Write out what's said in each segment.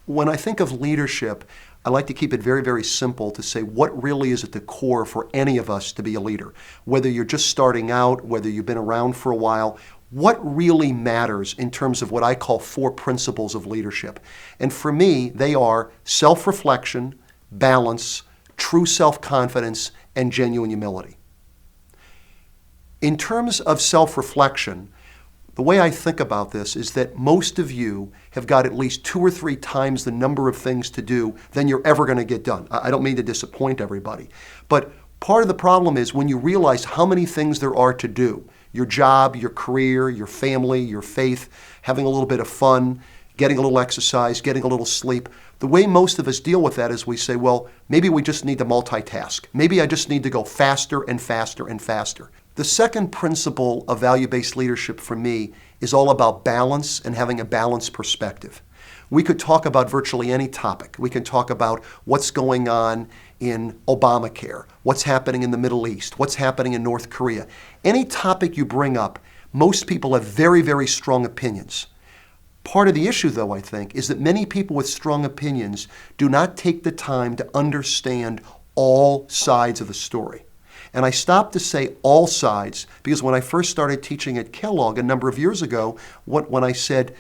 When I think of leadership, I like to keep it very, very simple to say what really is at the core for any of us to be a leader. Whether you're just starting out, whether you've been around for a while, what really matters in terms of what I call 4 principles of leadership. And for me, they are self-reflection, balance, true self-confidence, and genuine humility. In terms of self-reflection, the way I think about this is that most of you have got at least 2 or 3 times the number of things to do than you're ever going to get done. I don't mean to disappoint everybody, but part of the problem is when you realize how many things there are to do, your job, your career, your family, your faith, having a little bit of fun, getting a little exercise, getting a little sleep. The way most of us deal with that is we say, well, maybe we just need to multitask. Maybe I just need to go faster and faster and faster. The second principle of value-based leadership for me is all about balance and having a balanced perspective. We could talk about virtually any topic. We can talk about what's going on in Obamacare, what's happening in the Middle East, what's happening in North Korea. Any topic you bring up, most people have very, very strong opinions. Part of the issue, though, I think, is that many people with strong opinions do not take the time to understand all sides of the story. And I stopped to say all sides because when I first started teaching at Kellogg a number of years ago, when I said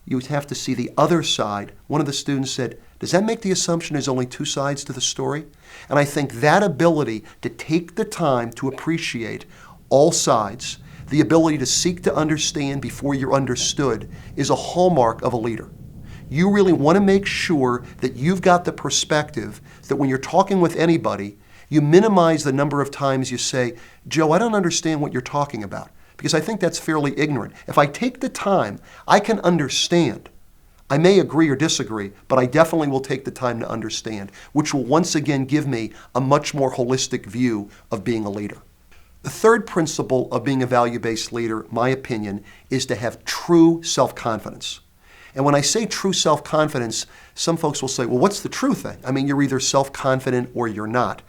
you would have to see the other side, one of the students said, does that make the assumption there's only 2 sides to the story? And I think that ability to take the time to appreciate all sides, the ability to seek to understand before you're understood, is a hallmark of a leader. You really want to make sure that you've got the perspective that when you're talking with anybody, you minimize the number of times you say, Joe, I don't understand what you're talking about, because I think that's fairly ignorant. If I take the time, I can understand. I may agree or disagree, but I definitely will take the time to understand, which will once again give me a much more holistic view of being a leader. The third principle of being a value-based leader, my opinion, is to have true self-confidence. And when I say true self-confidence, some folks will say, well, what's the true thing? I mean, you're either self-confident or you're not.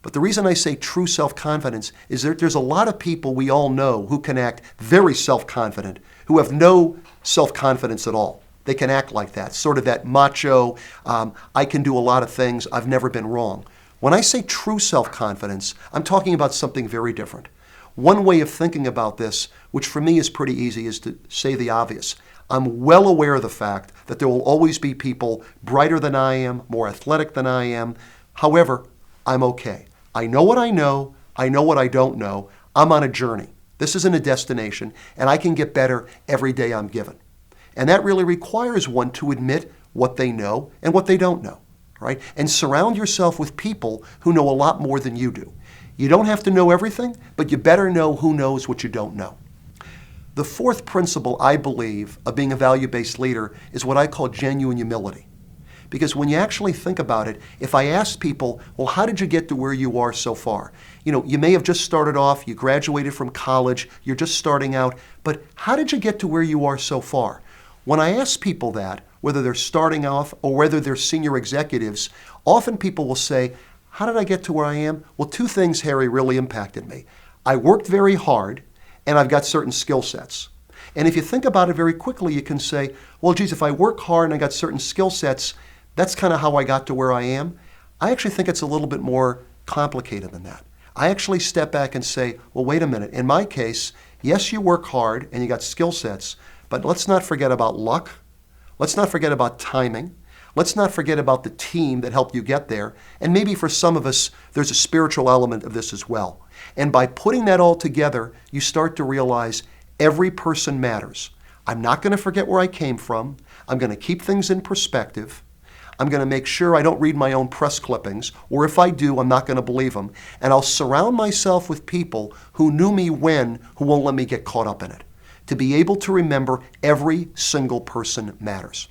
But the reason I say true self-confidence is that there's a lot of people we all know who can act very self-confident, who have no self-confidence at all. They can act like that, sort of that macho, I can do a lot of things, I've never been wrong. When I say true self-confidence, I'm talking about something very different. One way of thinking about this, which for me is pretty easy, is to say the obvious. I'm well aware of the fact that there will always be people brighter than I am, more athletic than I am. However, I'm okay. I know what I know what I don't know. I'm on a journey. This isn't a destination, and I can get better every day I'm given. And that really requires one to admit what they know and what they don't know, right? And surround yourself with people who know a lot more than you do. You don't have to know everything, but you better know who knows what you don't know. The fourth principle, I believe, of being a value-based leader is what I call genuine humility. Because when you actually think about it, if I ask people, well, how did you get to where you are so far? You know, you may have just started off, you graduated from college, you're just starting out, but how did you get to where you are so far? When I ask people that, whether they're starting off or whether they're senior executives, often people will say, how did I get to where I am? Well, 2 things, Harry, really impacted me. I worked very hard, and I've got certain skill sets. And if you think about it very quickly, you can say, well, geez, if I work hard and I got certain skill sets, that's kind of how I got to where I am. I actually think it's a little bit more complicated than that. I actually step back and say, well, wait a minute. In my case, yes, you work hard and you got skill sets, but let's not forget about luck. Let's not forget about timing. Let's not forget about the team that helped you get there. And maybe for some of us, there's a spiritual element of this as well. And by putting that all together, you start to realize every person matters. I'm not going to forget where I came from. I'm going to keep things in perspective. I'm going to make sure I don't read my own press clippings, or if I do, I'm not going to believe them. And I'll surround myself with people who knew me when, who won't let me get caught up in it. To be able to remember every single person matters.